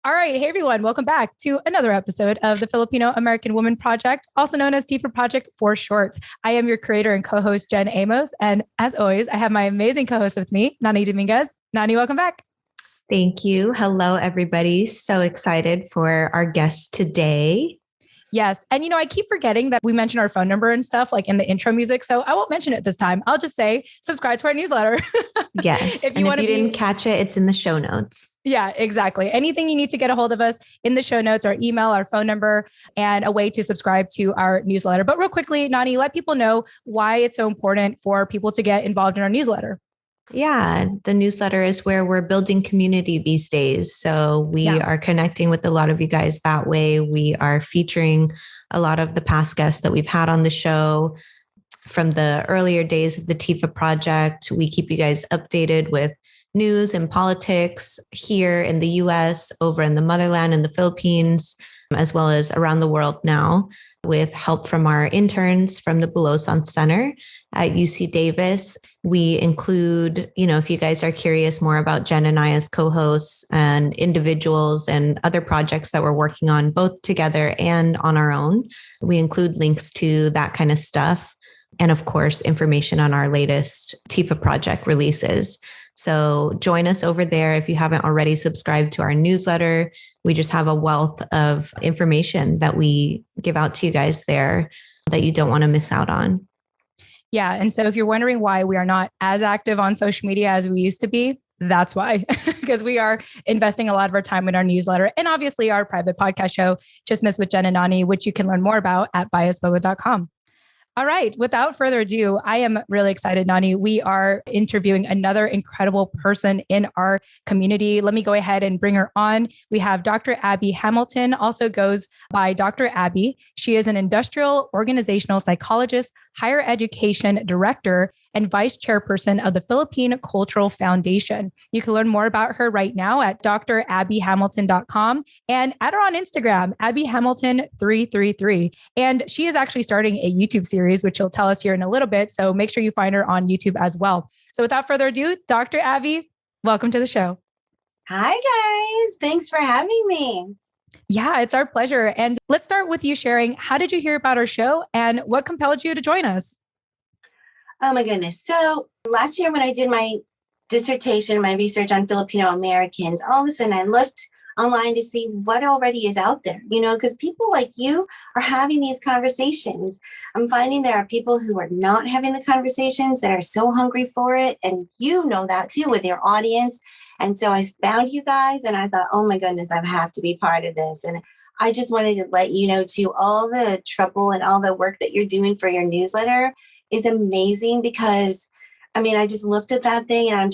All right. Hey, everyone. Welcome back to another episode of the Filipino American Woman Project, also known as TFAW Project for short. I am your creator and co-host, Jen Amos. And as always, I have my amazing co-host with me, Nani Dominguez. Nani, welcome back. Thank you. Hello, everybody. So excited for our guest today. Yes. And, I keep forgetting that we mentioned our phone number and stuff like in the intro music. So I won't mention it this time. I'll just say subscribe to our newsletter. Yes. If you didn't catch it, it's in the show notes. Yeah, exactly. Anything you need to get a hold of us in the show notes, our email, our phone number, and a way to subscribe to our newsletter. But real quickly, Nani, let people know why it's so important for people to get involved in our newsletter. Yeah, the newsletter is where we're building community these days. So we are connecting with a lot of you guys that way. We are featuring a lot of the past guests that we've had on the show from the earlier days of the TFAW Project. We keep you guys updated with news and politics here in the US, over in the motherland in the Philippines, as well as around the world now, with help from our interns from the Bulosan Center at UC Davis. We include, if you guys are curious more about Jen and I as co-hosts and individuals and other projects that we're working on, both together and on our own, we include links to that kind of stuff. And of course, information on our latest TFAW Project releases. So join us over there if you haven't already subscribed to our newsletter. We just have a wealth of information that we give out to you guys there that you don't want to miss out on. Yeah. And so if you're wondering why we are not as active on social media as we used to be, that's why, because we are investing a lot of our time in our newsletter and obviously our private podcast show, Just Miss with Jen and Nani, which you can learn more about at biasboa.com. All right. Without further ado, I am really excited, Nani. We are interviewing another incredible person in our community. Let me go ahead and bring her on. We have Dr. Abby Hamilton, also goes by Dr. Abby. She is an industrial organizational psychologist, higher education director, and vice chairperson of the Philippine Cultural Foundation. You can learn more about her right now at drabbyhamilton.com and add her on Instagram, abbyhamilton333. And she is actually starting a YouTube series, which she'll tell us here in a little bit. So make sure you find her on YouTube as well. So without further ado, Dr. Abby, welcome to the show. Hi, guys. Thanks for having me. Yeah, it's our pleasure. And let's start with you sharing, how did you hear about our show and what compelled you to join us? Oh my goodness. So last year when I did my dissertation, my research on Filipino Americans, all of a sudden I looked online to see what already is out there, because people like you are having these conversations. I'm finding there are people who are not having the conversations that are so hungry for it. And you know that too with your audience. And so I found you guys and I thought, oh my goodness, I have to be part of this. And I just wanted to let you know too, all the trouble and all the work that you're doing for your newsletter is amazing because, I just looked at that thing and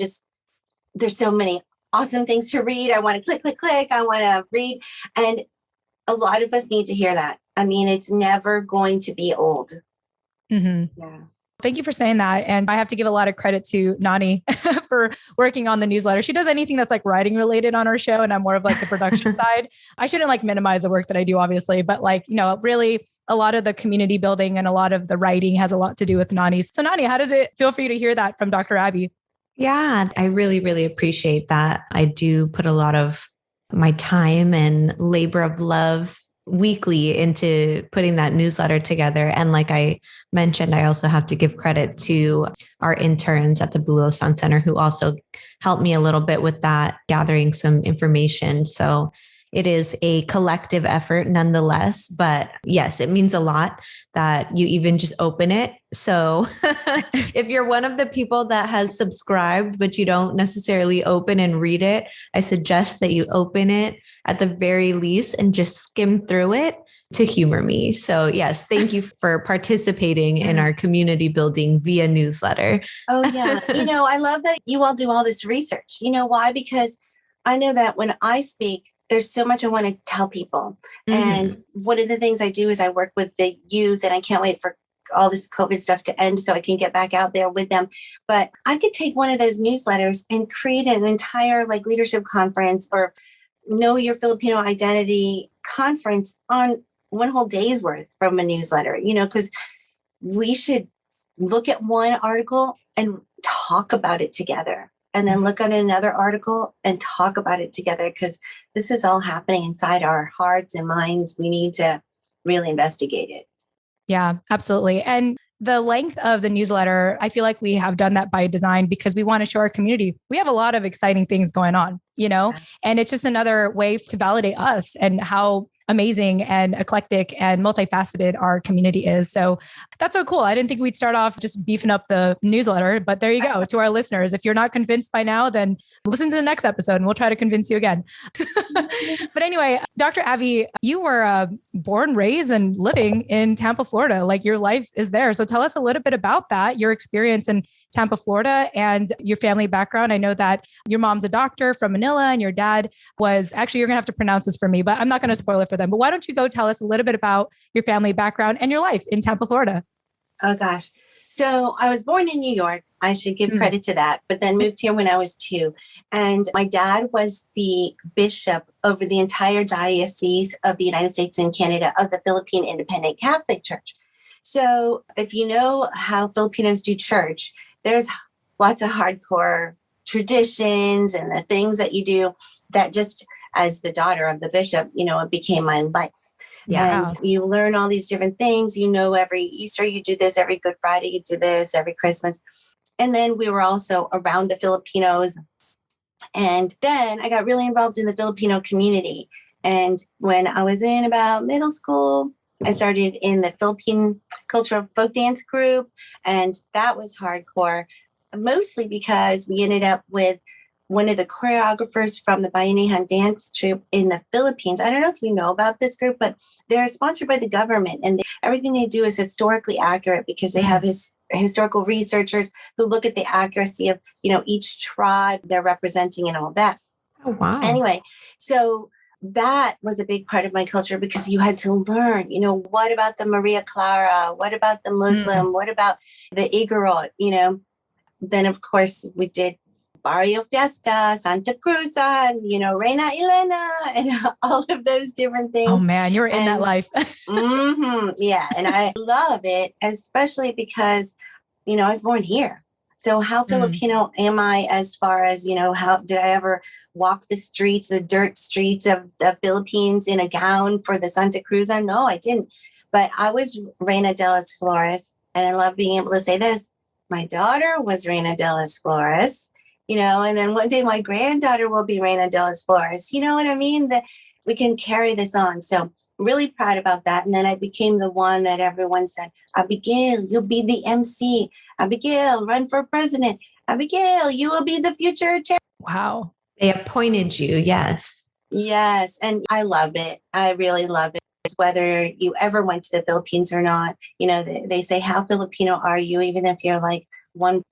there's so many awesome things to read. I want to click, click, click. I want to read. And a lot of us need to hear that. It's never going to be old. Mm-hmm. Yeah. Thank you for saying that. And I have to give a lot of credit to Nani for working on the newsletter. She does anything that's like writing related on our show. And I'm more of like the production side. I shouldn't minimize the work that I do, obviously, but really a lot of the community building and a lot of the writing has a lot to do with Nani. So Nani, how does it feel for you to hear that from Dr. Abby? Yeah, I really, really appreciate that. I do put a lot of my time and labor of love weekly into putting that newsletter together. And like I mentioned, I also have to give credit to our interns at the Bulosan Center who also helped me a little bit with that, gathering some information. So it is a collective effort nonetheless, but yes, it means a lot that you even just open it. So if you're one of the people that has subscribed, but you don't necessarily open and read it, I suggest that you open it at the very least and just skim through it to humor me. So yes, thank you for participating in our community building via newsletter. Oh yeah. I love that you all do all this research. You know why? Because I know that when I speak, there's so much I want to tell people. Mm-hmm. And one of the things I do is I work with the youth and I can't wait for all this COVID stuff to end so I can get back out there with them. But I could take one of those newsletters and create an entire leadership conference or Know Your Filipino Identity conference on one whole day's worth from a newsletter, because we should look at one article and talk about it together. and then look at another article and talk about it together, because this is all happening inside our hearts and minds. We need to really investigate it. Yeah, absolutely. And the length of the newsletter, I feel like we have done that by design because we want to show our community we have a lot of exciting things going on, and it's just another way to validate us and how amazing and eclectic and multifaceted our community is. So that's so cool. I didn't think we'd start off just beefing up the newsletter, but there you go. To our listeners, if you're not convinced by now, then listen to the next episode and we'll try to convince you again. But anyway, Dr. Abby, you were born, raised, and living in Tampa, Florida. Like your life is there. So tell us a little bit about that, your experience in Tampa, Florida, and your family background. I know that your mom's a doctor from Manila and your dad was actually, you're going to have to pronounce this for me, but I'm not going to spoil it for them. But why don't you go tell us a little bit about your family background and your life in Tampa, Florida? Oh, gosh. So I was born in New York. I should give credit to that, but then moved here when I was 2. And my dad was the bishop over the entire diocese of the United States and Canada of the Philippine Independent Catholic Church. So if you know how Filipinos do church, there's lots of hardcore traditions and the things that you do that just as the daughter of the bishop, it became my life. Yeah. And you learn all these different things. Every Easter, you do this, every Good Friday, you do this, every Christmas. And then we were also around the Filipinos. And then I got really involved in the Filipino community. And when I was in about middle school, I started in the Philippine cultural folk dance group. And that was hardcore, mostly because we ended up with one of the choreographers from the Bayanihan dance troupe in the Philippines. I don't know if you know about this group, but they're sponsored by the government, and everything they do is historically accurate because they have historical researchers who look at the accuracy of, each tribe they're representing and all that. Oh, wow. Anyway, so that was a big part of my culture because you had to learn, what about the Maria Clara? What about the Muslim? What about the Inaugural? Then, of course, we did Barrio Fiesta, Santa Cruz, Reina Elena, and all of those different things. Oh, man, you were in that life. Yeah. And I love it, especially because, I was born here. So how Filipino am I as far as, how did I ever walk the dirt streets of the Philippines in a gown for the Santa Cruz? No, I didn't. But I was Reina de las Flores. And I love being able to say this. My daughter was Reina de las Flores, and then one day my granddaughter will be Reina de las Flores. You know what I mean? That we can carry this on. So really proud about that. And then I became the one that everyone said, Abigail, you'll be the MC. Abigail, run for president. Abigail, you will be the future chair. Wow. They appointed you. Yes. Yes. And I love it. I really love it. Whether you ever went to the Philippines or not, they say, how Filipino are you? Even if you're like one.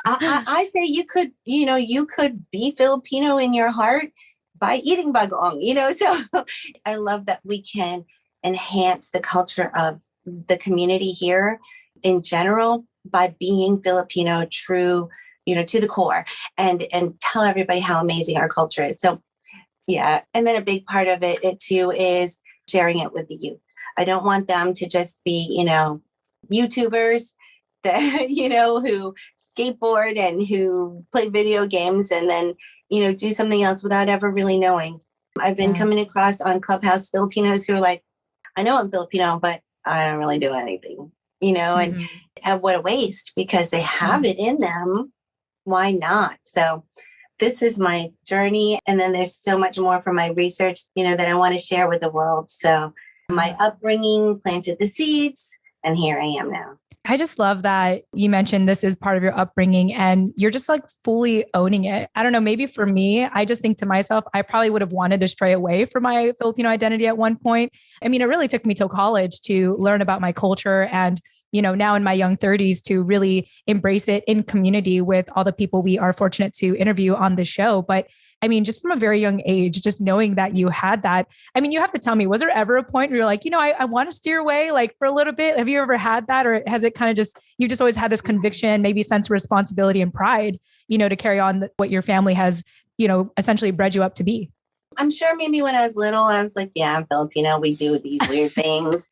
I say you could be Filipino in your heart by eating bagoong, so I love that we can enhance the culture of the community here in general by being Filipino true, to the core and tell everybody how amazing our culture is. So, yeah. And then a big part of it too is sharing it with the youth. I don't want them to just be, YouTubers that, who skateboard and who play video games and then, do something else without ever really knowing. I've been coming across on Clubhouse Filipinos who are like, I know I'm Filipino, but I don't really do anything, and what a waste because they have it in them. Why not? So this is my journey. And then there's so much more from my research, that I want to share with the world. So my upbringing planted the seeds and here I am now. I just love that you mentioned this is part of your upbringing and you're just like fully owning it. I don't know, maybe for me, I just think to myself, I probably would have wanted to stray away from my Filipino identity at one point. I mean, it really took me till college to learn about my culture and, now in my young 30s to really embrace it in community with all the people we are fortunate to interview on the show. But I mean, just from a very young age, just knowing that you had that. I mean, you have to tell me, was there ever a point where you're like, I want to steer away like for a little bit? Have you ever had that? Or has it kind of you've just always had this conviction, maybe sense of responsibility and pride, to carry on what your family has, essentially bred you up to be? I'm sure maybe when I was little, I was like, yeah, I'm Filipino. We do these weird things,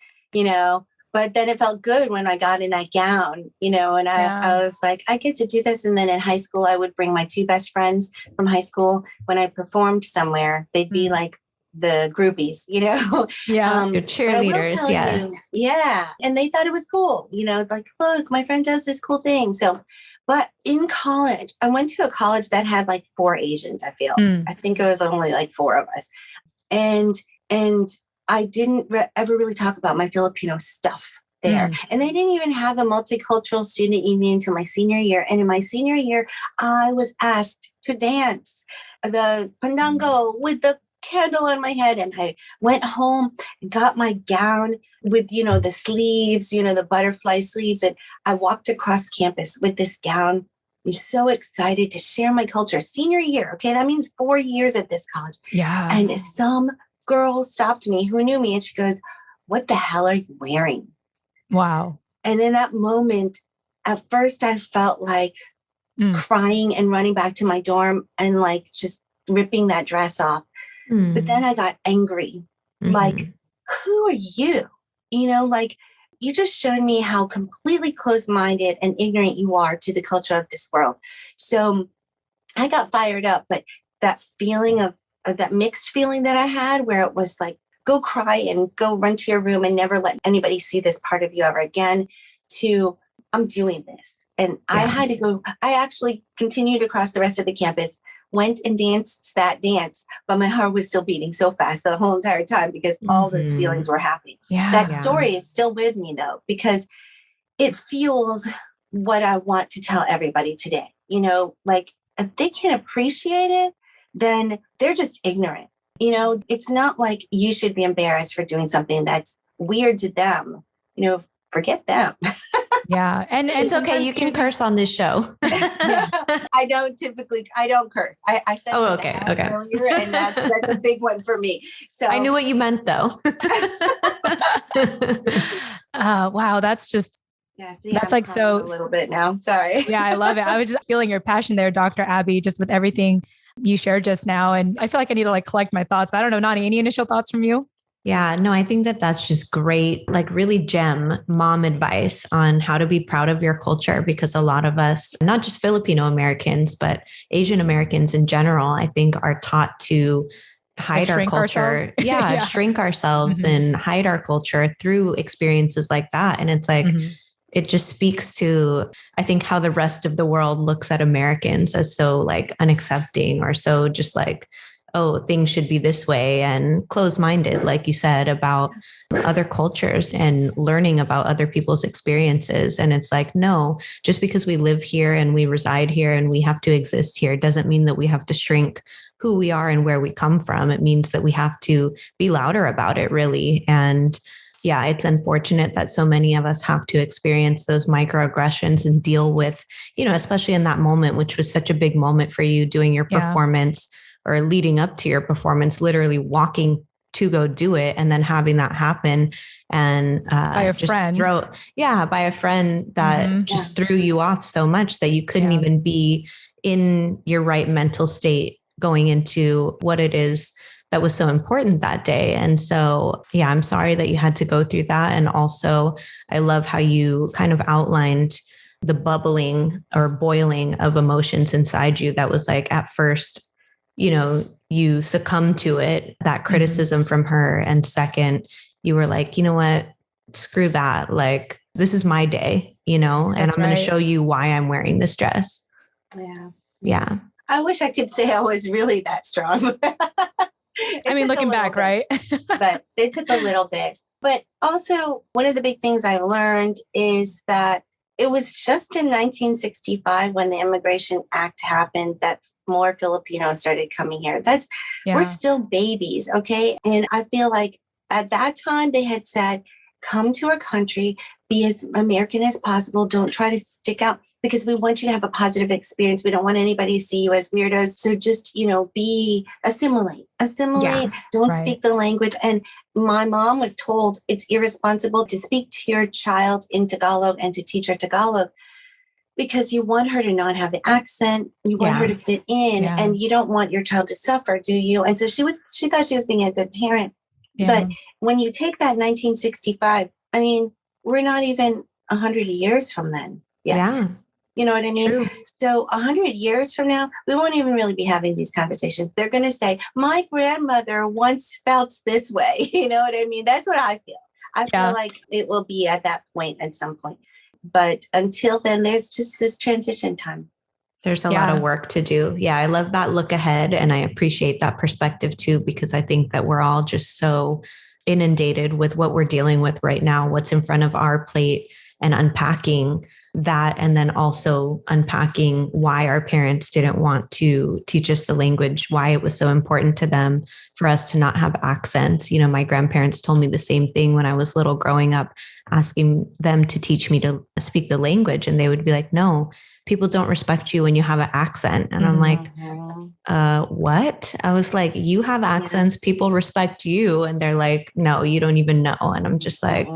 But then it felt good when I got in that gown, and I was like, I get to do this. And then in high school, I would bring my two best friends from high school. When I performed somewhere, they'd be like the groupies, Yeah. Your cheerleaders, yes. Yeah. And they thought it was cool, like, look, my friend does this cool thing. So, but in college, I went to a college that had like 4 Asians, I feel. I think it was only like 4 of us. And I didn't ever really talk about my Filipino stuff there. And they didn't even have a multicultural student union until my senior year. And in my senior year, I was asked to dance the pandango with the candle on my head. And I went home and got my gown with, the sleeves, the butterfly sleeves. And I walked across campus with this gown. I'm so excited to share my culture. Senior year. Okay. That means 4 years at this college. Yeah. And some girl stopped me who knew me and she goes, what the hell are you wearing? Wow. And in that moment, at first I felt like crying and running back to my dorm and like just ripping that dress off. But then I got angry. Like, who are you? Like you just showed me how completely closed-minded and ignorant you are to the culture of this world. So I got fired up, but that feeling of that mixed feeling that I had where it was like, go cry and go run to your room and never let anybody see this part of you ever again, to I'm doing this. And I had to go. I actually continued across the rest of the campus, went and danced that dance, but my heart was still beating so fast the whole entire time because all those feelings were happening. That story is still with me though, because it fuels what I want to tell everybody today. Like if they can appreciate it, then they're just ignorant. It's not like you should be embarrassed for doing something that's weird to them. Forget them. Yeah. And it's okay. You can curse on this show. I don't curse. I said okay. earlier, and that's a big one for me. So I knew what you meant though. Wow. That's just, that's like so a little bit now. Sorry. Yeah. I love it. I was just feeling your passion there, Dr. Abby, just with everything you shared just now. And I feel like I need to like collect my thoughts, but I don't know, Nani, any initial thoughts from you? Yeah, no, I think that that's just great, like really gem mom advice on how to be proud of your culture, because a lot of us, not just Filipino Americans, but Asian Americans in general, I think are taught to hide our culture. Shrink ourselves and hide our culture through experiences like that. And it's like, it just speaks to, I think, how the rest of the world looks at Americans as so like unaccepting or so just like, oh, things should be this way, and closed-minded, like you said, about other cultures and learning about other people's experiences. And it's like, no, just because we live here and we reside here and we have to exist here doesn't mean that we have to shrink who we are and where we come from. It means that we have to be louder about it, really. And yeah, it's unfortunate that so many of us have to experience those microaggressions and deal with, especially in that moment, which was such a big moment for you doing your performance or leading up to your performance, literally walking to go do it and then having that happen. And by a friend. By a friend that just threw you off so much that you couldn't even be in your right mental state going into what it is that was so important that day. And so, I'm sorry that you had to go through that. And also, I love how you kind of outlined the bubbling or boiling of emotions inside you that was like at first, you succumbed to it, that criticism from her. And second, you were like, you know what, screw that. Like, this is my day, and I'm going to show you why I'm wearing this dress. Yeah. I wish I could say I was really that strong. I mean, looking back, right? But it took a little bit. But also, one of the big things I learned is that it was just in 1965 when the Immigration Act happened that more Filipinos started coming here. We're still babies, okay? And I feel like at that time they had said, come to our country, be as American as possible. Don't try to stick out because we want you to have a positive experience. We don't want anybody to see you as weirdos. So just, assimilate, don't speak the language. And my mom was told it's irresponsible to speak to your child in Tagalog and to teach her Tagalog because you want her to not have the accent. You want her to fit in and you don't want your child to suffer, do you? And so she thought she was being a good parent. Yeah. But when you take that 1965, I mean, we're not even 100 years from then yet. Yeah. You know what I mean? True. So 100 years from now, we won't even really be having these conversations. They're going to say, my grandmother once felt this way. You know what I mean? That's what I feel. I feel like it will be at that point at some point. But until then, there's just this transition time. There's a lot of work to do. Yeah, I love that look ahead. And I appreciate that perspective too, because I think that we're all just so inundated with what we're dealing with right now, what's in front of our plate, and unpacking that. And then also unpacking why our parents didn't want to teach us the language, why it was so important to them for us to not have accents. You know, my grandparents told me the same thing when I was little growing up, asking them to teach me to speak the language. And they would be like, no, people don't respect you when you have an accent. And I'm like, what? I was like, you have accents, people respect you. And they're like, no, you don't even know. And I'm just like,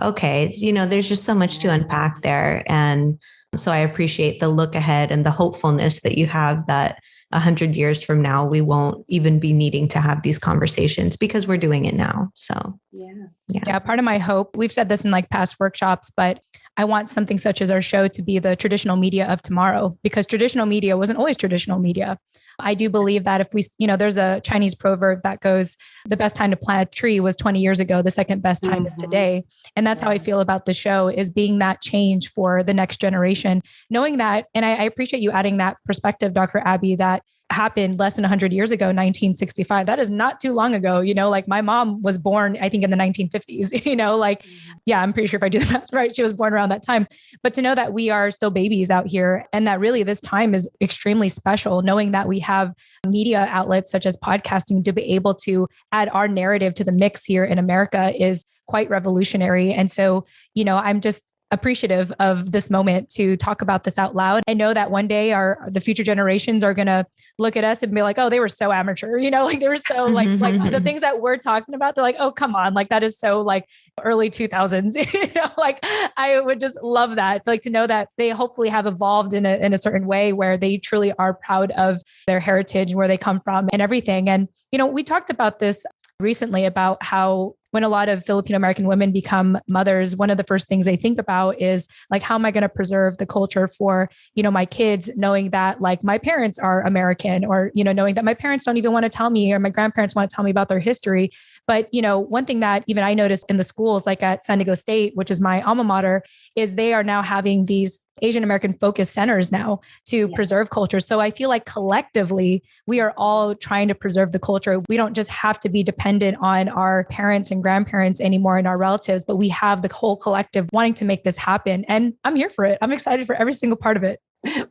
okay, you know, there's just so much to unpack there. And so I appreciate the look ahead and the hopefulness that you have that 100 years from now, we won't even be needing to have these conversations because we're doing it now. So, yeah. Part of my hope, we've said this in like past workshops, but I want something such as our show to be the traditional media of tomorrow, because traditional media wasn't always traditional media. I do believe that if we, you know, there's a Chinese proverb that goes, the best time to plant a tree was 20 years ago. The second best time is today. And that's how I feel about the show, is being that change for the next generation, knowing that. And I appreciate you adding that perspective, Dr. Abby, that happened less than 100 years ago, 1965. That is not too long ago. You know, like my mom was born, I think in the 1950s, you know, like, yeah, I'm pretty sure if I do the math right, she was born around that time. But to know that we are still babies out here and that really this time is extremely special, knowing that we have media outlets such as podcasting to be able to add our narrative to the mix here in America is quite revolutionary. And so, you know, I'm just appreciative of this moment to talk about this out loud. I know that one day the future generations are going to look at us and be like, oh, they were so amateur, you know, like they were so like the things that we're talking about. They're like, oh, come on. Like that is so like early 2000s, you know, like I would just love that. Like to know that they hopefully have evolved in a certain way where they truly are proud of their heritage, where they come from and everything. And, you know, we talked about this recently about how when a lot of Filipino American women become mothers, one of the first things they think about is like, how am I going to preserve the culture for, you know, my kids, knowing that like my parents are American, or, you know, knowing that my parents don't even want to tell me, or my grandparents want to tell me about their history. But, you know, one thing that even I noticed in the schools, like at San Diego State, which is my alma mater, is they are now having these Asian American focused centers now to preserve culture. So I feel like collectively, we are all trying to preserve the culture. We don't just have to be dependent on our parents and grandparents anymore and our relatives, but we have the whole collective wanting to make this happen. And I'm here for it. I'm excited for every single part of it.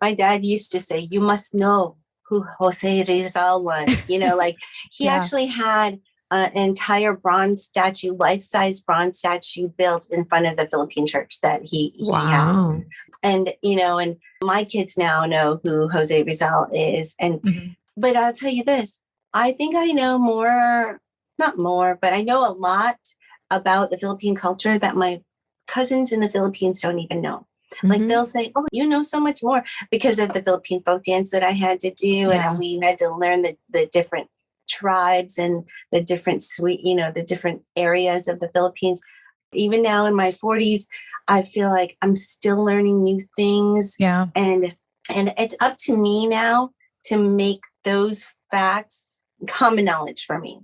My dad used to say, you must know who Jose Rizal was. You know, like he actually had an entire bronze statue, life-size bronze statue built in front of the Philippine church that he had. And, you know, and my kids now know who Jose Rizal is. And, but I'll tell you this, I think I know not more, but I know a lot about the Philippine culture that my cousins in the Philippines don't even know. Like they'll say, oh, you know so much more because of the Philippine folk dance that I had to do. And we had to learn the different tribes and the different the different areas of the Philippines. Even now in my 40s, I feel like I'm still learning new things. Yeah. And it's up to me now to make those facts common knowledge for me.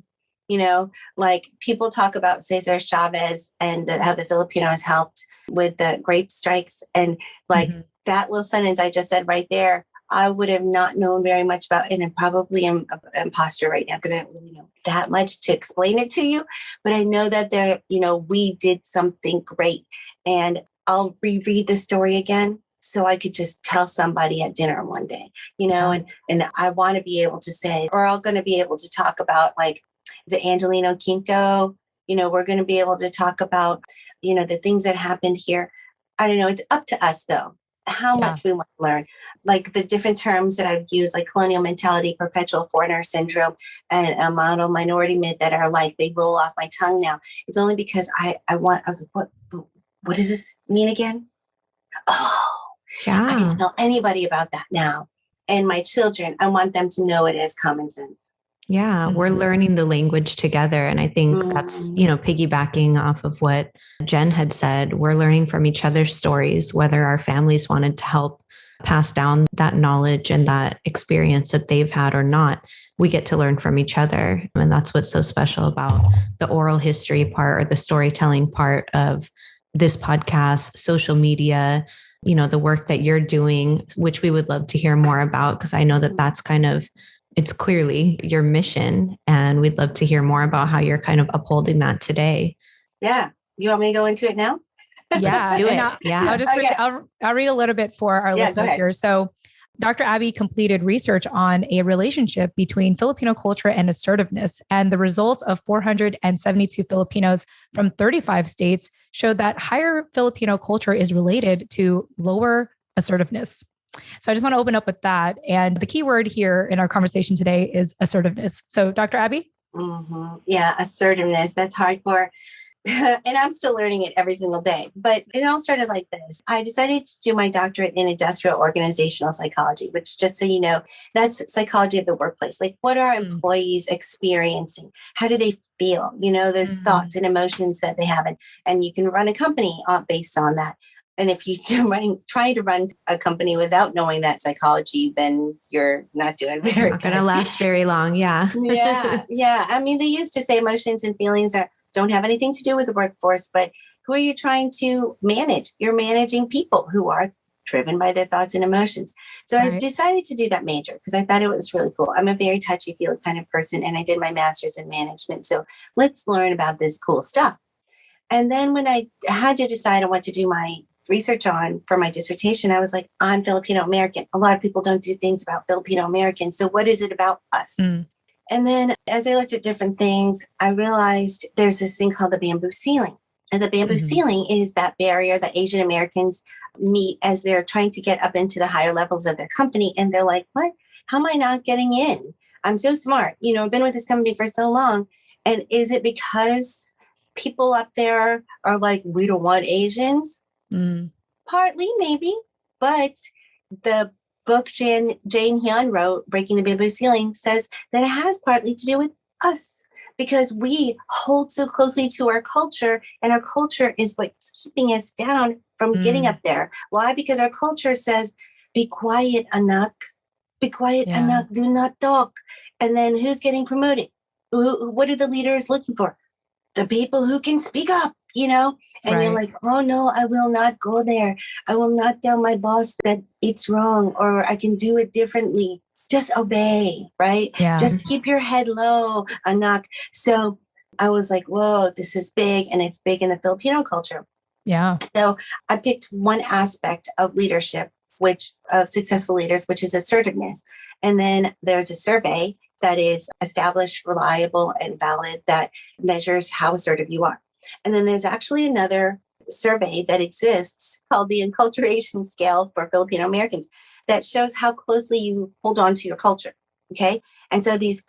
You know, like people talk about Cesar Chavez and how the Filipinos helped with the grape strikes. And like that little sentence I just said right there, I would have not known very much about it, and probably am an imposter right now because I don't really know that much to explain it to you. But I know that we did something great, and I'll reread the story again so I could just tell somebody at dinner one day, you know, and I want to be able to say, or I'm going to be able to talk about like, is it Angelino Quinto? You know, we're going to be able to talk about, you know, the things that happened here. I don't know. It's up to us though, how much we want to learn. Like the different terms that I've used, like colonial mentality, perpetual foreigner syndrome, and a model minority myth that are like, they roll off my tongue now. It's only because I was like, what does this mean again? Oh, I can tell anybody about that now. And my children, I want them to know it as common sense. Yeah, we're learning the language together. And I think that's, piggybacking off of what Jen had said, we're learning from each other's stories, whether our families wanted to help pass down that knowledge and that experience that they've had or not. We get to learn from each other. And that's what's so special about the oral history part or the storytelling part of this podcast, social media, the work that you're doing, which we would love to hear more about, because I know that that's kind of, it's clearly your mission, and we'd love to hear more about how you're kind of upholding that today. Yeah. You want me to go into it now? Yeah. Let's do it. I'll just read, I'll read a little bit for our listeners here. So Dr. Abby completed research on a relationship between Filipino culture and assertiveness, and the results of 472 Filipinos from 35 states showed that higher Filipino culture is related to lower assertiveness. So I just want to open up with that. And the key word here in our conversation today is assertiveness. So Dr. Abby? Yeah, assertiveness. That's hardcore. And I'm still learning it every single day. But it all started like this. I decided to do my doctorate in industrial organizational psychology, which, just so you know, that's psychology of the workplace. Like, what are employees experiencing? How do they feel? Those thoughts and emotions that they have. And you can run a company based on that. And if you try to run a company without knowing that psychology, then you're not doing very good. Not going to last very long. Yeah. Yeah. I mean, they used to say emotions and feelings don't have anything to do with the workforce, but who are you trying to manage? You're managing people who are driven by their thoughts and emotions. So I decided to do that major because I thought it was really cool. I'm a very touchy-feely kind of person, and I did my master's in management. So let's learn about this cool stuff. And then when I had to decide on what to do my research on for my dissertation, I was like, I'm Filipino American. A lot of people don't do things about Filipino Americans. So what is it about us? And then as I looked at different things, I realized there's this thing called the bamboo ceiling. And the bamboo ceiling is that barrier that Asian Americans meet as they're trying to get up into the higher levels of their company. And they're like, what? How am I not getting in? I'm so smart. I've been with this company for so long. And is it because people up there are like, we don't want Asians? Partly, maybe. But the book Jane Hyun wrote, Breaking the Bamboo Ceiling, says that it has partly to do with us because we hold so closely to our culture, and our culture is what's keeping us down from getting up there. Why? Because our culture says, be quiet, anak. Be quiet, anak. Do not talk. And then who's getting promoted? What are the leaders looking for? The people who can speak up, and you're like, oh no, I will not go there. I will not tell my boss that it's wrong, or I can do it differently. Just obey, right? Yeah. Just keep your head low, anak. So I was like, whoa, this is big, and it's big in the Filipino culture. Yeah. So I picked one aspect of leadership, of successful leaders, which is assertiveness. And then there's a survey that is established, reliable, and valid that measures how assertive you are. And then there's actually another survey that exists called the Enculturation Scale for Filipino Americans that shows how closely you hold on to your culture. Okay. And so these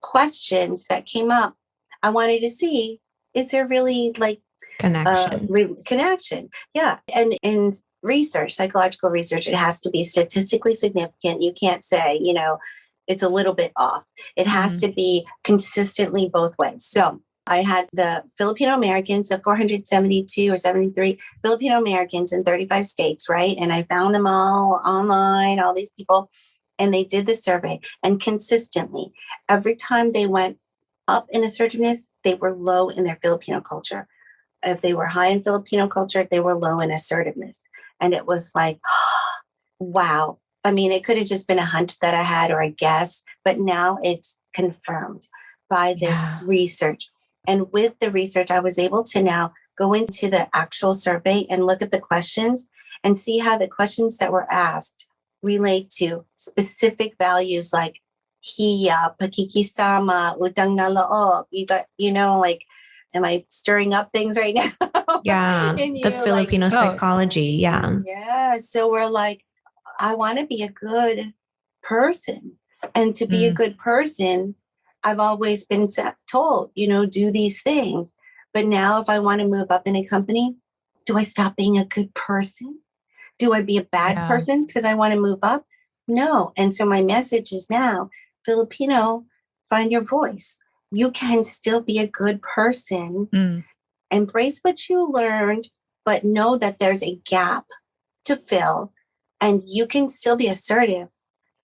questions that came up, I wanted to see, is there really like connection? Yeah. And in research, psychological research, it has to be statistically significant. You can't say, it's a little bit off. It has to be consistently both ways. So I had the Filipino Americans, the 472 or 73 Filipino Americans in 35 states, right? And I found them all online, all these people, and they did the survey. And consistently, every time they went up in assertiveness, they were low in their Filipino culture. If they were high in Filipino culture, they were low in assertiveness. And it was like, wow. I mean, it could have just been a hunch that I had or a guess, but now it's confirmed by this research. And with the research, I was able to now go into the actual survey and look at the questions and see how the questions that were asked relate to specific values like hiya, pakikisama, utang na loob. Like, am I stirring up things right now? Yeah, the Filipino psychology. Yeah. Yeah. So we're like, I want to be a good person. And to be a good person, I've always been told, do these things. But now if I want to move up in a company, do I stop being a good person? Do I be a bad person because I want to move up? No. And so my message is now, Filipino, find your voice. You can still be a good person, embrace what you learned, but know that there's a gap to fill, and you can still be assertive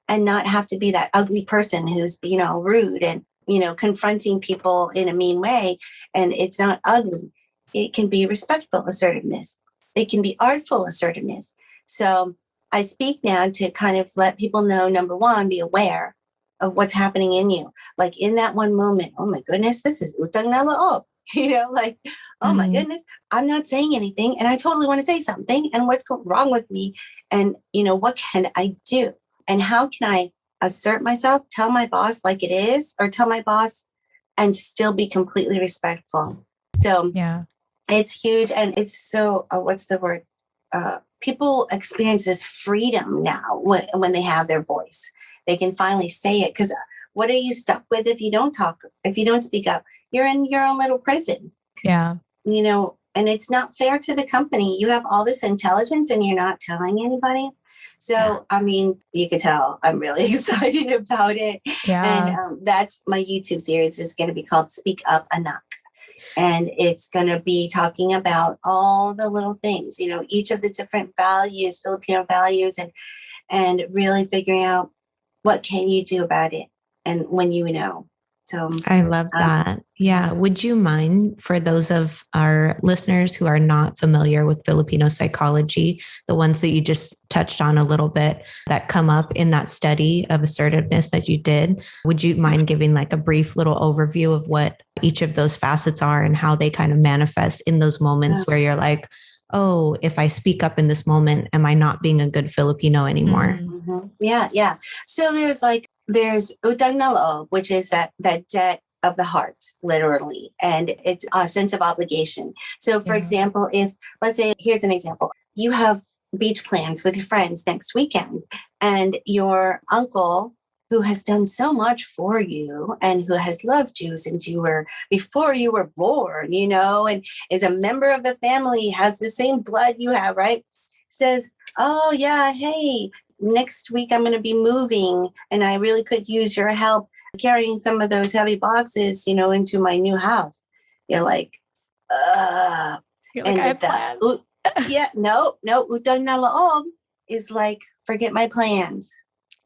and not have to be that ugly person who's, rude and, confronting people in a mean way. And it's not ugly. It can be respectful assertiveness. It can be artful assertiveness. So I speak now to kind of let people know, number one, be aware of what's happening in you. Like in that one moment, oh my goodness, this is utang na loob. Oh my goodness, I'm not saying anything and I totally want to say something. And what's wrong with me? And, what can I do? And how can I assert myself, tell my boss like it is, or tell my boss and still be completely respectful? So it's huge. And it's so, what's the word? People experience this freedom now when they have their voice. They can finally say it, because what are you stuck with if you don't talk, if you don't speak up? You're in your own little prison. Yeah. And it's not fair to the company. You have all this intelligence and you're not telling anybody. So, you could tell I'm really excited about it. Yeah. And that's my YouTube series is going to be called Speak Up Anak. And it's going to be talking about all the little things, each of the different values, Filipino values, and really figuring out what can you do about it and when you know. So I love that. Yeah. Would you mind, for those of our listeners who are not familiar with Filipino psychology, the ones that you just touched on a little bit that come up in that study of assertiveness that you did, would you mind giving like a brief little overview of what each of those facets are and how they kind of manifest in those moments where you're like, oh, if I speak up in this moment, am I not being a good Filipino anymore? Mm-hmm. Yeah. So there's utang na loob, which is that debt of the heart, literally. And it's a sense of obligation. So for example, if, let's say, here's an example. You have beach plans with your friends next weekend, and your uncle, who has done so much for you and who has loved you since before you were born, and is a member of the family, has the same blood you have, right? Says, oh yeah, hey, next week I'm going to be moving and I really could use your help carrying some of those heavy boxes, into my new house. You're like, You're like, I have plans. No, utang na loob is like, forget my plans.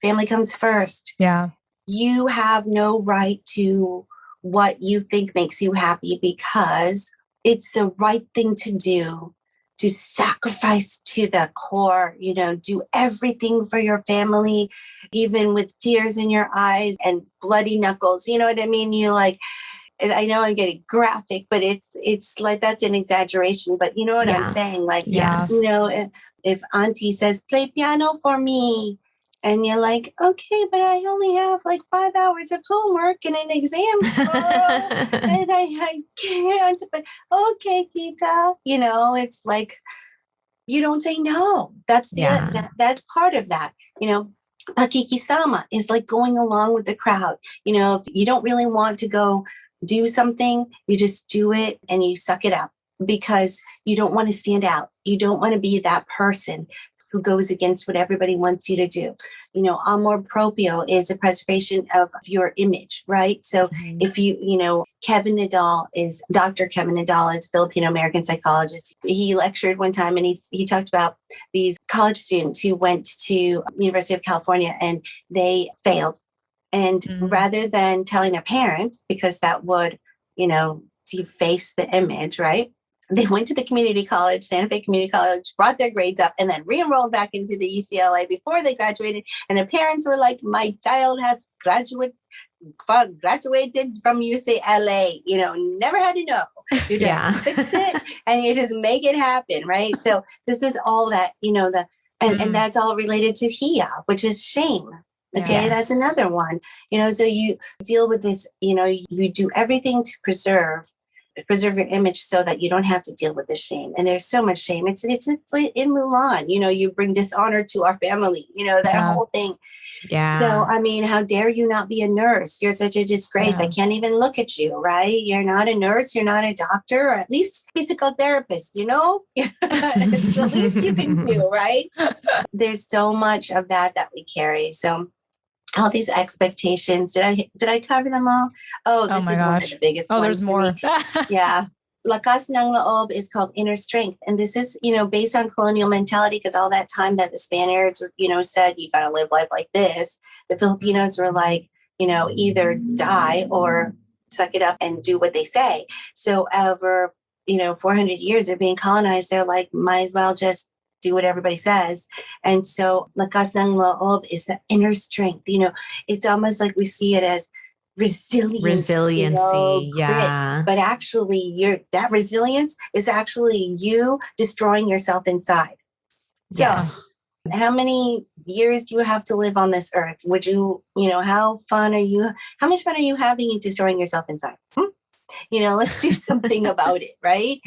Family comes first. Yeah. You have no right to what you think makes you happy, because it's the right thing to do, to sacrifice to the core, do everything for your family, even with tears in your eyes and bloody knuckles. You know what I mean? You like, I know I'm getting graphic, but it's like, that's an exaggeration, but you know what I'm saying? Like, if auntie says, play piano for me, and you're like, okay, but I only have like 5 hours of homework and an exam tomorrow, and I can't, but okay, tita, it's like, you don't say no. That's that's part of that, pakikisama is like going along with the crowd. If you don't really want to go do something, you just do it and you suck it up, because you don't want to stand out. You don't want to be that person who goes against what everybody wants you to do. Amor proprio is the preservation of your image, right? So if you, Dr. Kevin Nadal is a Filipino American psychologist. He lectured one time and he talked about these college students who went to University of California and they failed. And rather than telling their parents, because that would, deface the image, right? They went to the community college, Santa Fe Community College, brought their grades up, and then re-enrolled back into the UCLA before they graduated. And their parents were like, my child has graduated from UCLA, never had to know. You just fix it and you just make it happen, right? So this is all that, and that's all related to hiya, which is shame. Okay, that's another one. So you deal with this, you do everything to preserve your image so that you don't have to deal with the shame. And there's so much shame. It's like in Mulan, you bring dishonor to our family, that whole thing. Yeah. So, how dare you not be a nurse? You're such a disgrace. I can't even look at you, right? You're not a nurse. You're not a doctor, or at least physical therapist, It's the least you can do, right? There's so much of that we carry. So all these expectations. Did I cover them all? Oh, this my is gosh. one of the biggest Oh, ones. there's more. Yeah. Lakas ng loob is called inner strength. And this is, based on colonial mentality, because all that time that the Spaniards, said, you got to live life like this. The Filipinos were like, either die or suck it up and do what they say. So over, 400 years they're being colonized. They're like, might as well just do what everybody says. And so lakas ng loob is the inner strength. It's almost like we see it as resiliency, yeah. But actually that resilience is actually you destroying yourself inside. Yes. So how many years do you have to live on this earth? Would you, how much fun are you having in destroying yourself inside? Let's do something about it, right?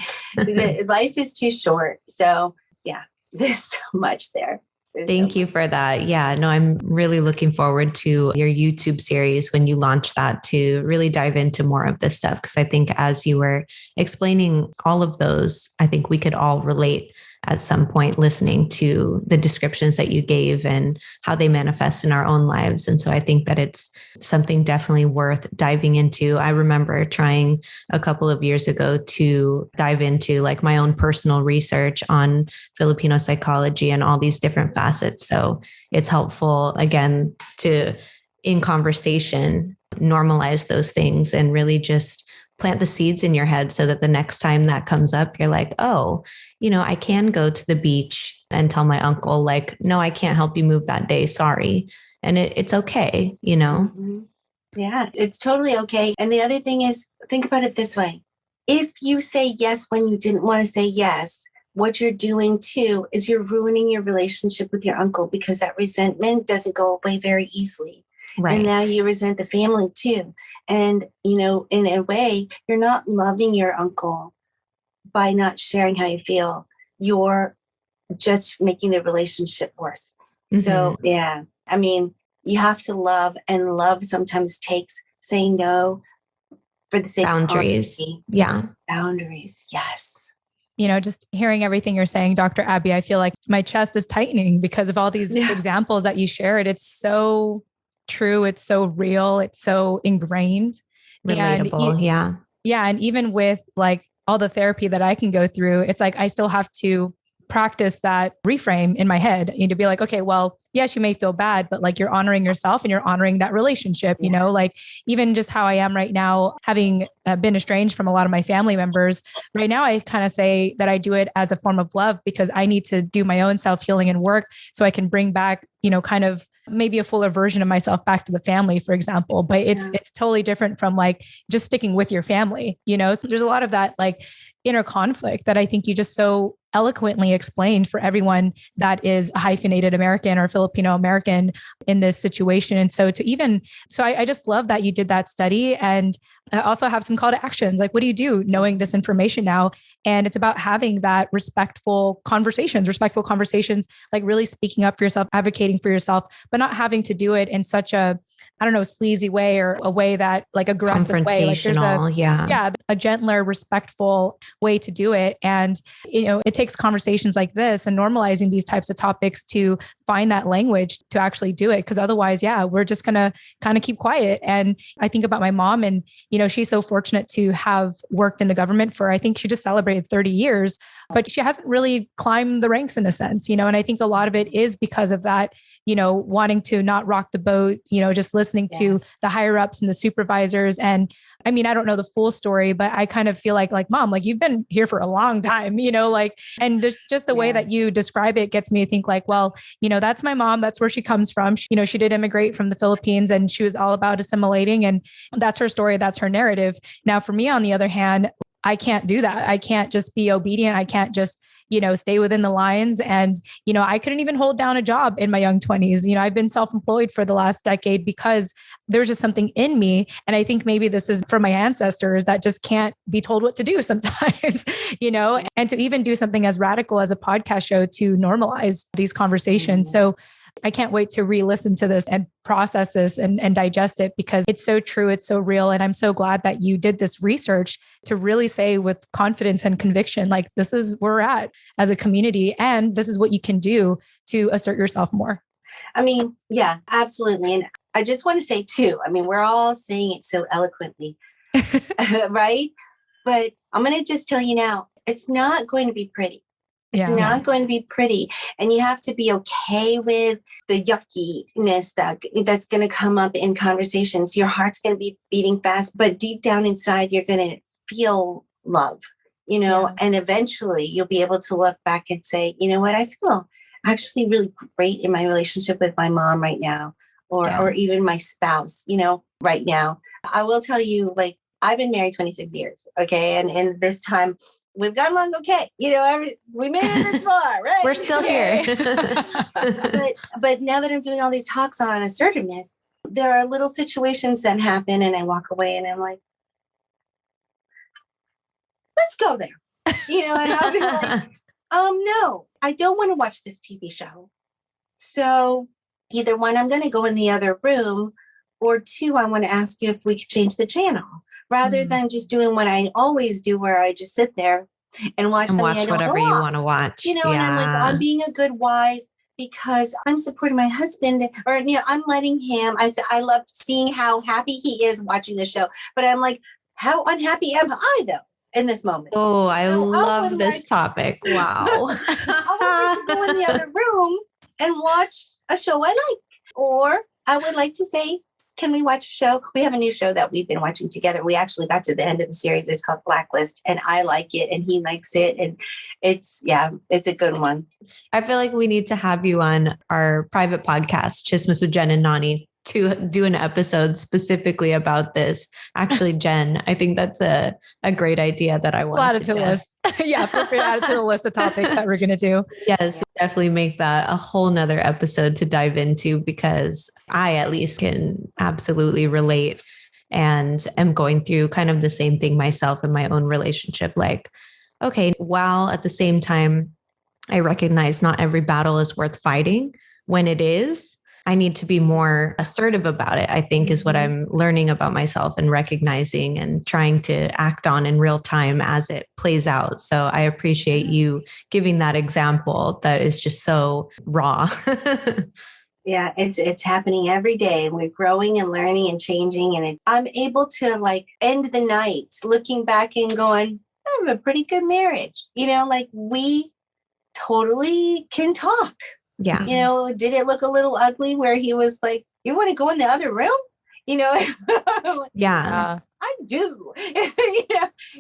Life is too short. So yeah, there's so much there. Thank you for that. Yeah, no, I'm really looking forward to your YouTube series when you launch that to really dive into more of this stuff. Because I think as you were explaining all of those, I think we could all relate at some point listening to the descriptions that you gave and how they manifest in our own lives. And so I think that it's something definitely worth diving into. I remember trying a couple of years ago to dive into like my own personal research on Filipino psychology and all these different facets. So it's helpful, again, to, in conversation, normalize those things and really just plant the seeds in your head so that the next time that comes up, you're like, oh, I can go to the beach and tell my uncle, like, no, I can't help you move that day. Sorry. And it's okay, Mm-hmm. Yeah, it's totally okay. And the other thing is, think about it this way. If you say yes when you didn't want to say yes, what you're doing too is you're ruining your relationship with your uncle, because that resentment doesn't go away very easily. Right. And now you resent the family too. And, in a way, you're not loving your uncle by not sharing how you feel. You're just making the relationship worse. Mm-hmm. So, yeah, you have to love, and love sometimes takes saying no for the sake of boundaries. Yeah. Boundaries. Yes. Just hearing everything you're saying, Dr. Abby, I feel like my chest is tightening because of all these examples that you shared. It's so true. It's so real. It's so ingrained. Relatable. Yeah. Yeah. And even with like all the therapy that I can go through, it's like I still have to practice that reframe in my head and to be like, okay, well, yes, you may feel bad, but like you're honoring yourself and you're honoring that relationship, like even just how I am right now, having been estranged from a lot of my family members right now, I kind of say that I do it as a form of love because I need to do my own self-healing and work so I can bring back, kind of maybe a fuller version of myself back to the family, for example, but it's totally different from like just sticking with your family, so there's a lot of that like inner conflict that I think you just so eloquently explained for everyone that is a hyphenated American or Filipino American in this situation. And so I just love that you did that study, and I also have some call to actions. Like, what do you do knowing this information now? And it's about having that respectful conversations, like really speaking up for yourself, advocating for yourself, but not having to do it in such a, sleazy way or a way that like aggressive way. Like there's a gentler, respectful way to do it. And, it takes conversations like this and normalizing these types of topics to find that language to actually do it. Cause otherwise, we're just going to kind of keep quiet. And I think about my mom and, she's so fortunate to have worked in the government for, I think she just celebrated 30 years, but she hasn't really climbed the ranks in a sense, and I think a lot of it is because of that, wanting to not rock the boat, just listening to the higher ups and the supervisors. And I don't know the full story, but I kind of feel like mom, like you've been here for a long time, and just the way that you describe it gets me to think like, well, that's my mom. That's where she comes from. She did immigrate from the Philippines and she was all about assimilating, and that's her story. That's her narrative. Now for me, on the other hand, I can't do that. I can't just be obedient. I can't just, stay within the lines. And, I couldn't even hold down a job in my young 20s. I've been self-employed for the last decade because there's just something in me. And I think maybe this is from my ancestors that just can't be told what to do sometimes, and to even do something as radical as a podcast show to normalize these conversations. So I can't wait to re-listen to this and process this and digest it because it's so true. It's so real. And I'm so glad that you did this research to really say with confidence and conviction, like this is where we're at as a community. And this is what you can do to assert yourself more. Yeah, absolutely. And I just want to say too, I mean, we're all saying it so eloquently, right? But I'm going to just tell you now, it's not going to be pretty. It's not going to be pretty. And you have to be okay with the yuckiness that's going to come up in conversations. Your heart's going to be beating fast, but deep down inside, you're going to feel love, and eventually you'll be able to look back and say, you know what, I feel actually really great in my relationship with my mom right now, or even my spouse, right now. I will tell you, like, I've been married 26 years. Okay. And in this time, we've gotten along okay. We made it this far, right? We're still here. but now that I'm doing all these talks on assertiveness, there are little situations that happen and I walk away and I'm like, let's go there. And I'll be like, no, I don't want to watch this TV show. So either one, I'm going to go in the other room, or two, I want to ask you if we could change the channel. Rather than just doing what I always do, where I just sit there and watch whatever you want to watch. And I'm like, I'm being a good wife because I'm supporting my husband, or I'm letting him. I love seeing how happy he is watching the show, but I'm like, how unhappy am I though in this moment? Oh, I love this topic. Wow. I would like to go in the other room and watch a show I like, or I would like to say, can we watch a show? We have a new show that we've been watching together. We actually got to the end of the series. It's called Blacklist, and I like it and he likes it. And it's a good one. I feel like we need to have you on our private podcast, Chismes with Jen and Nani, to do an episode specifically about this. Actually, Jen, I think that's a great idea that I want to suggest. Yeah, feel free to add it to the list of topics that we're going to do. Yes, definitely make that a whole nother episode to dive into, because I at least can absolutely relate and am going through kind of the same thing myself in my own relationship. Like, okay, while at the same time, I recognize not every battle is worth fighting. When it is, I need to be more assertive about it, I think, is what I'm learning about myself and recognizing and trying to act on in real time as it plays out. So I appreciate you giving that example that is just so raw. Yeah, it's happening every day. We're growing and learning and changing. And I'm able to like end the night looking back and going, I have a pretty good marriage. Like we totally can talk. Yeah. Did it look a little ugly where he was like, you want to go in the other room? Yeah. I do.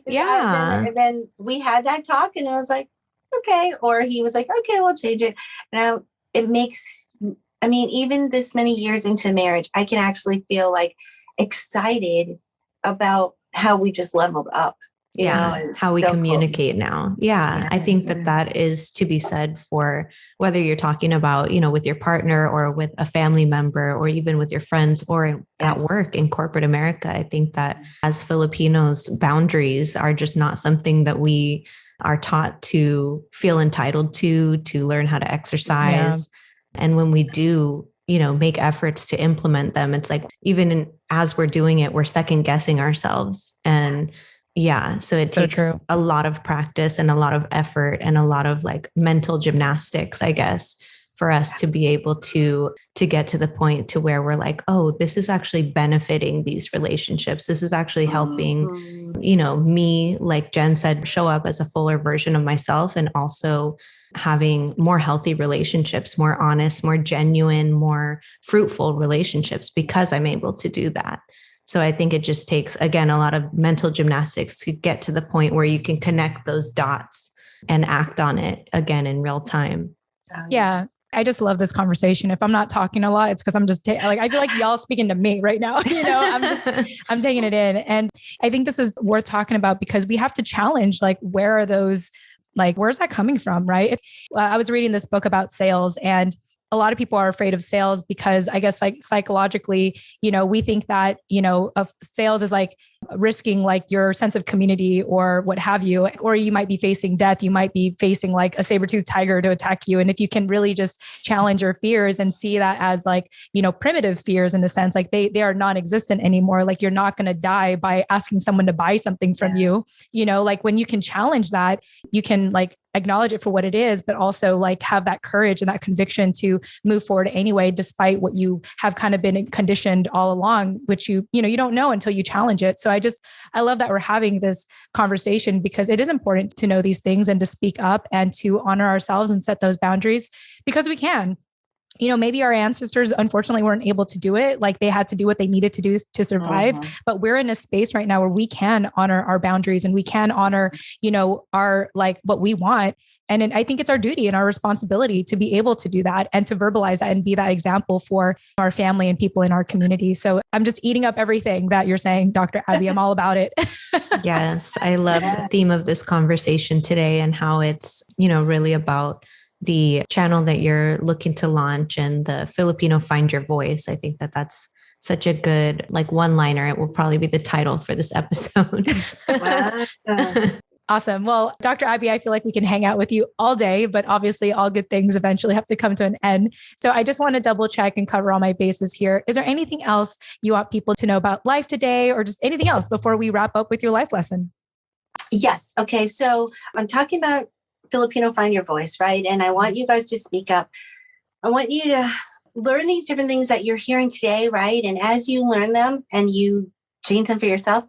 Yeah. And then we had that talk and I was like, okay. Or he was like, okay, we'll change it. Now it makes, even this many years into marriage, I can actually feel like excited about how we just leveled up. How we communicate now. Yeah. I think that is to be said for whether you're talking about, with your partner or with a family member or even with your friends or at work in corporate America. I think that as Filipinos, boundaries are just not something that we are taught to feel entitled to learn how to exercise. Yeah. And when we do, make efforts to implement them, it's like, even as we're doing it, we're second guessing ourselves. And so it takes a lot of practice and a lot of effort and a lot of like mental gymnastics, I guess, for us to be able to get to the point to where we're like, oh, this is actually benefiting these relationships. This is actually helping, me, like Jen said, show up as a fuller version of myself, and also having more healthy relationships, more honest, more genuine, more fruitful relationships, because I'm able to do that. So I think it just takes, again, a lot of mental gymnastics to get to the point where you can connect those dots and act on it again in real time. Yeah. I just love this conversation. If I'm not talking a lot, it's because I'm just I feel like y'all speaking to me right now. I'm taking it in. And I think this is worth talking about because we have to challenge, like, where are those, like, where's that coming from? Right. I was reading this book about sales, and a lot of people are afraid of sales because I guess like psychologically, we think that, of sales is like risking like your sense of community or what have you, or you might be facing death. You might be facing like a saber-toothed tiger to attack you. And if you can really just challenge your fears and see that as like, primitive fears in a sense, like they are non-existent anymore. Like you're not going to die by asking someone to buy something from you, like when you can challenge that, you can like acknowledge it for what it is, but also like have that courage and that conviction to move forward anyway, despite what you have kind of been conditioned all along, which you don't know until you challenge it. So I love that we're having this conversation because it is important to know these things and to speak up and to honor ourselves and set those boundaries because we can. Maybe our ancestors, unfortunately, weren't able to do it. Like they had to do what they needed to do to survive. But we're in a space right now where we can honor our boundaries and we can honor, our like what we want. And I think it's our duty and our responsibility to be able to do that and to verbalize that and be that example for our family and people in our community. So I'm just eating up everything that you're saying, Dr. Abby. I'm all about it. Yes, I love the theme of this conversation today and how it's, really about the channel that you're looking to launch and the Filipino Find Your Voice. I think that that's such a good one-liner. It will probably be the title for this episode. Wow. Awesome. Well, Dr. Abby, I feel like we can hang out with you all day, but obviously all good things eventually have to come to an end. So I just want to double check and cover all my bases here. Is there anything else you want people to know about life today or just anything else before we wrap up with your life lesson? Yes. Okay. So I'm talking about Filipino Find Your Voice, right? And I want you guys to speak up. I want you to learn these different things that you're hearing today, right? And as you learn them and you change them for yourself,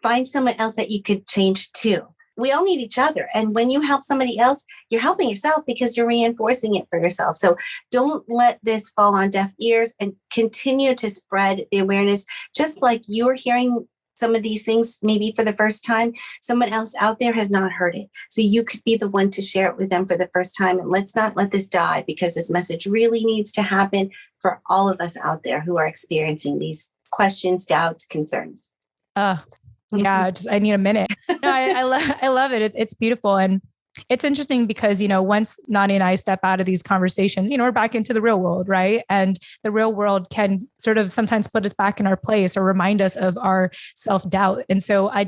find someone else that you could change too. We all need each other. And when you help somebody else, you're helping yourself because you're reinforcing it for yourself. So don't let this fall on deaf ears and continue to spread the awareness. Just like you're hearing some of these things, maybe for the first time, someone else out there has not heard it. So you could be the one to share it with them for the first time. And let's not let this die because this message really needs to happen for all of us out there who are experiencing these questions, doubts, concerns. Yeah, I need a minute. No, I love it. It's beautiful. And it's interesting because, once Nani and I step out of these conversations, we're back into the real world, right? And the real world can sort of sometimes put us back in our place or remind us of our self-doubt. And so I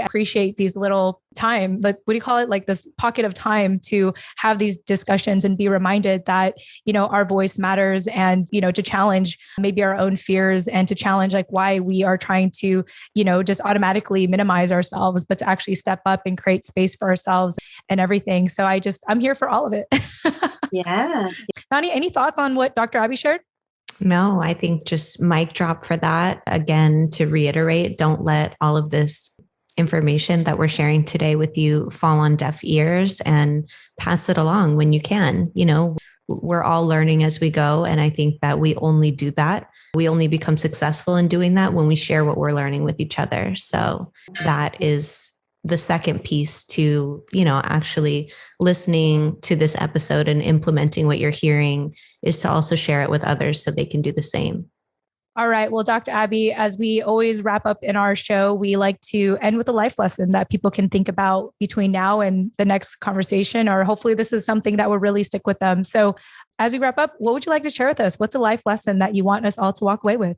appreciate these little time, like, what do you call it? Like this pocket of time to have these discussions and be reminded that, our voice matters and, to challenge maybe our own fears and to challenge like why we are trying to, just automatically minimize ourselves, but to actually step up and create space for ourselves and everything. So I'm here for all of it. Yeah. Nani, any thoughts on what Dr. Abby shared? No, I think just mic drop for that. Again, to reiterate, don't let all of this information that we're sharing today with you fall on deaf ears and pass it along when you can. We're all learning as we go. And I think that we only do that. We only become successful in doing that when we share what we're learning with each other. So that is the second piece to, actually listening to this episode and implementing what you're hearing is to also share it with others so they can do the same. All right. Well, Dr. Abby, as we always wrap up in our show, we like to end with a life lesson that people can think about between now and the next conversation, or hopefully this is something that will really stick with them. So as we wrap up, what would you like to share with us? What's a life lesson that you want us all to walk away with?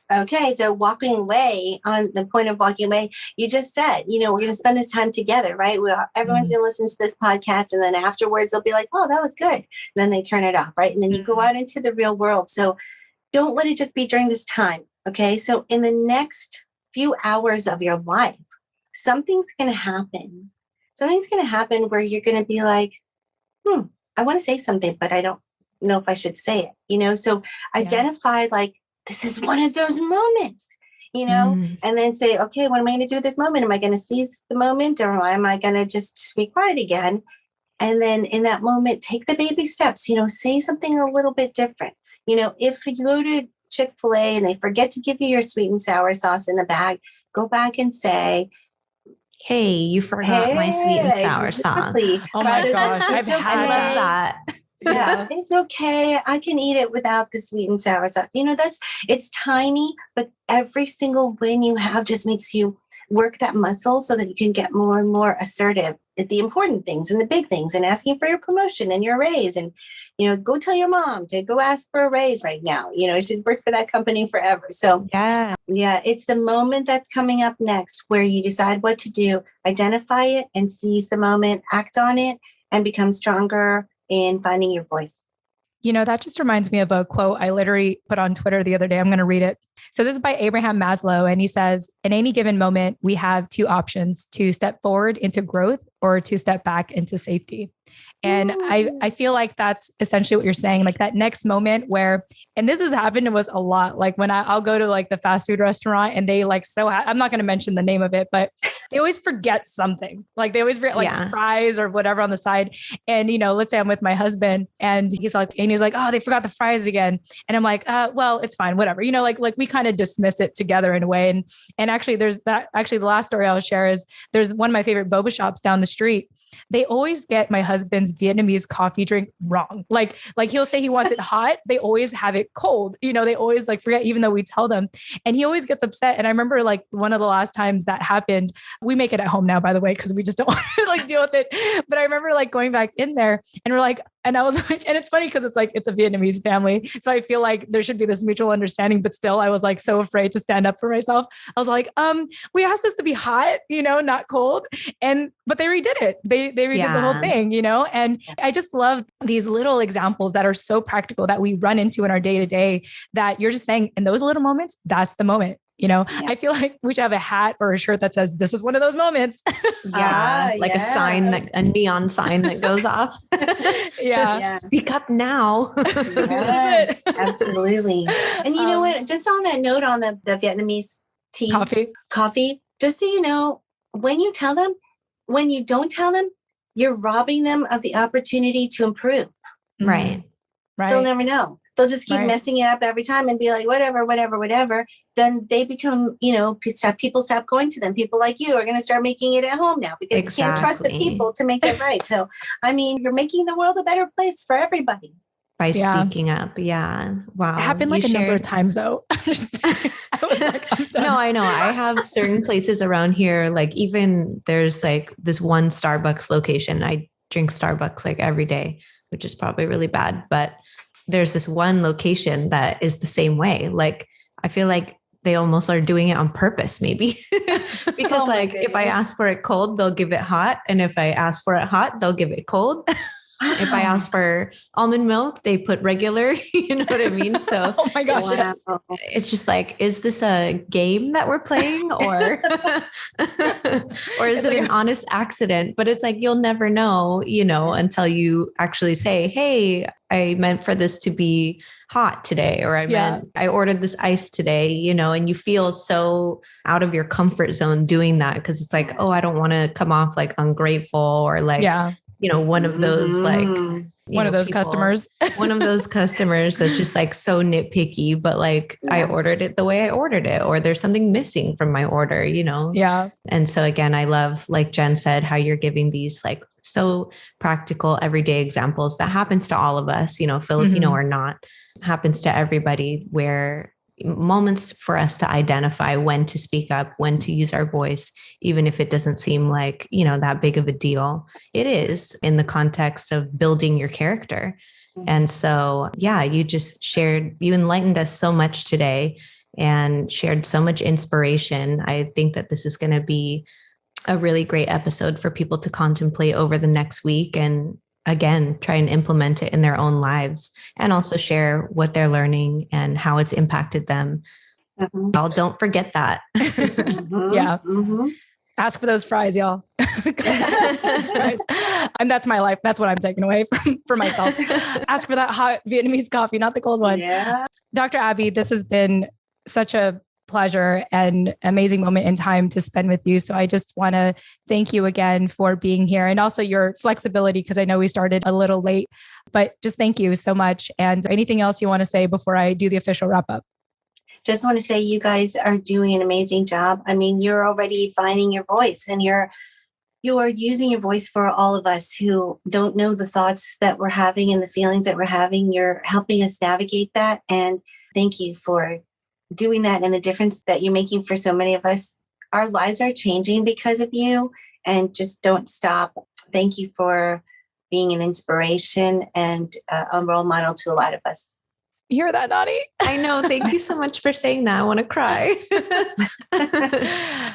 Okay. So walking away, on the point of walking away, you just said, we're going to spend this time together, right? Everyone's going to listen to this podcast. And then afterwards they'll be like, oh, that was good. And then they turn it off, right? And then you go out into the real world. So don't let it just be during this time. Okay. So in the next few hours of your life, something's going to happen. Something's going to happen where you're going to be like, I want to say something, but I don't know if I should say it, so identify like, this is one of those moments, and then say, okay, what am I going to do with this moment? Am I going to seize the moment or am I going to just be quiet again? And then in that moment, take the baby steps, say something a little bit different. If you go to Chick-fil-A and they forget to give you your sweet and sour sauce in the bag, go back and say, hey, you forgot my sweet and sour sauce. Oh my gosh, I've had that. Yeah, it's okay. I can eat it without the sweet and sour sauce. It's tiny, but every single win you have just makes you work that muscle so that you can get more and more assertive at the important things and the big things and asking for your promotion and your raise. And, go tell your mom to go ask for a raise right now. She's worked for that company forever. So yeah, it's the moment that's coming up next where you decide what to do, identify it and seize the moment, act on it and become stronger in finding your voice. That just reminds me of a quote I literally put on Twitter the other day. I'm going to read it. So this is by Abraham Maslow. And he says, in any given moment, we have two options: to step forward into growth or to step back into safety. And I feel like that's essentially what you're saying, like that next moment where, and this has happened to us a lot. Like when I'll go to like the fast food restaurant and they like, I'm not going to mention the name of it, but they always forget something. Like they always forget like fries or whatever on the side. And, let's say I'm with my husband and he's like, oh, they forgot the fries again. And I'm like, well, it's fine, whatever, like we kind of dismiss it together in a way. And actually the last story I'll share is there's one of my favorite boba shops down the street. They always get my husband's Vietnamese coffee drink wrong. Like he'll say he wants it hot. They always have it cold. They always like forget, even though we tell them, and he always gets upset. And I remember like one of the last times that happened, we make it at home now, by the way, because we just don't want to like deal with it. But I remember like going back in there and we're like, and I was like, and it's funny because it's like, it's a Vietnamese family. So I feel like there should be this mutual understanding, but still I was like so afraid to stand up for myself. I was like, we asked this to be hot, not cold. But they redid it. They redid the whole thing, and I just love these little examples that are so practical that we run into in our day to day that you're just saying in those little moments, that's the moment. I feel like we should have a hat or a shirt that says, this is one of those moments. Like a neon sign that goes off. Speak up now. Yes, absolutely. And you know what, just on that note, on the Vietnamese tea, coffee, just so you know, when you don't tell them, you're robbing them of the opportunity to improve. Right. They'll never know. They'll just keep messing it up every time and be like, whatever. Then they become, people stop going to them. People like you are going to start making it at home now because you can't trust the people to make it right. So, you're making the world a better place for everybody. By speaking up. Yeah. Wow. It happened like a number of times though. I was like, I'm done. No, I know. I have certain places around here. Like even there's like this one Starbucks location. I drink Starbucks like every day, which is probably really bad, but there's this one location that is the same way. Like, I feel like they almost are doing it on purpose, maybe. Because if I ask for it cold, they'll give it hot. And if I ask for it hot, they'll give it cold. If I ask for almond milk, they put regular, you know what I mean? So oh my gosh, it's just like, is this a game that we're playing or is it an honest accident? But it's like, you'll never know, until you actually say, hey, I meant for this to be hot today, or I ordered this ice today, and you feel so out of your comfort zone doing that. Cause it's like, oh, I don't want to come off like ungrateful or like, one of those one of those customers that's just like so nitpicky, but like I ordered it the way I ordered it, or there's something missing from my order, Yeah. And so again, I love, like Jen said, how you're giving these like so practical everyday examples that happens to all of us, Filipino or not, happens to everybody, where moments for us to identify when to speak up, when to use our voice, even if it doesn't seem like, that big of a deal. It is in the context of building your character. And so, you enlightened us so much today and shared so much inspiration. I think that this is going to be a really great episode for people to contemplate over the next week and again, try and implement it in their own lives and also share what they're learning and how it's impacted them. Don't forget that. Ask for those fries, y'all. And that's my life. That's what I'm taking away for myself. Ask for that hot Vietnamese coffee, not the cold one. Yeah. Dr. Abby, this has been such a pleasure and amazing moment in time to spend with you. So I just want to thank you again for being here and also your flexibility, because I know we started a little late, but just thank you so much. And anything else you want to say before I do the official wrap up? Just want to say you guys are doing an amazing job. You're already finding your voice and you are using your voice for all of us who don't know the thoughts that we're having and the feelings that we're having. You're helping us navigate that. And thank you for doing that and the difference that you're making for so many of us. Our lives are changing because of you, and just don't stop. Thank you for being an inspiration and a role model to a lot of us. You hear that, Nani? I know. Thank you so much for saying that. I want to cry.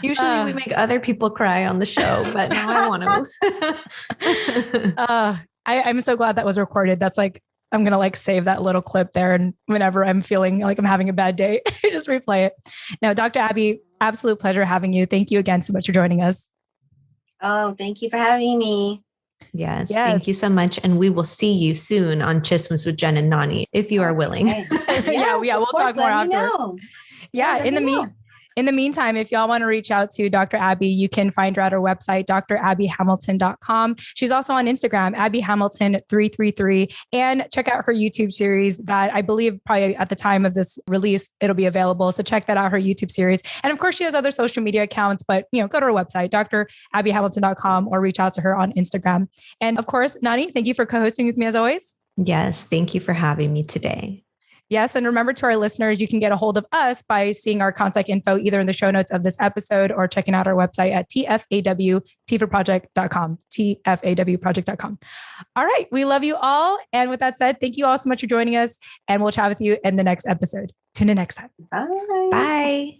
Usually we make other people cry on the show, but now I want to. I'm so glad that was recorded. That's like, I'm going to like save that little clip there. And whenever I'm feeling like I'm having a bad day, just replay it. Now, Dr. Abby, absolute pleasure having you. Thank you again so much for joining us. Oh, thank you for having me. Yes. Thank you so much. And we will see you soon on Chismes with Jen and Nani, if you are willing. Yeah, we'll talk more after. Yeah, in the meantime, if y'all want to reach out to Dr. Abby, you can find her at her website, drabbyhamilton.com. She's also on Instagram, abbyhamilton333, and check out her YouTube series that I believe probably at the time of this release, it'll be available. So check that out, her YouTube series. And of course, she has other social media accounts, but go to her website, drabbyhamilton.com, or reach out to her on Instagram. And of course, Nani, thank you for co-hosting with me as always. Yes, thank you for having me today. Yes. And remember, to our listeners, you can get a hold of us by seeing our contact info either in the show notes of this episode or checking out our website at TFAWproject.com, TFAWproject.com. All right. We love you all. And with that said, thank you all so much for joining us, and we'll chat with you in the next episode. Tune in next time. Bye. Bye.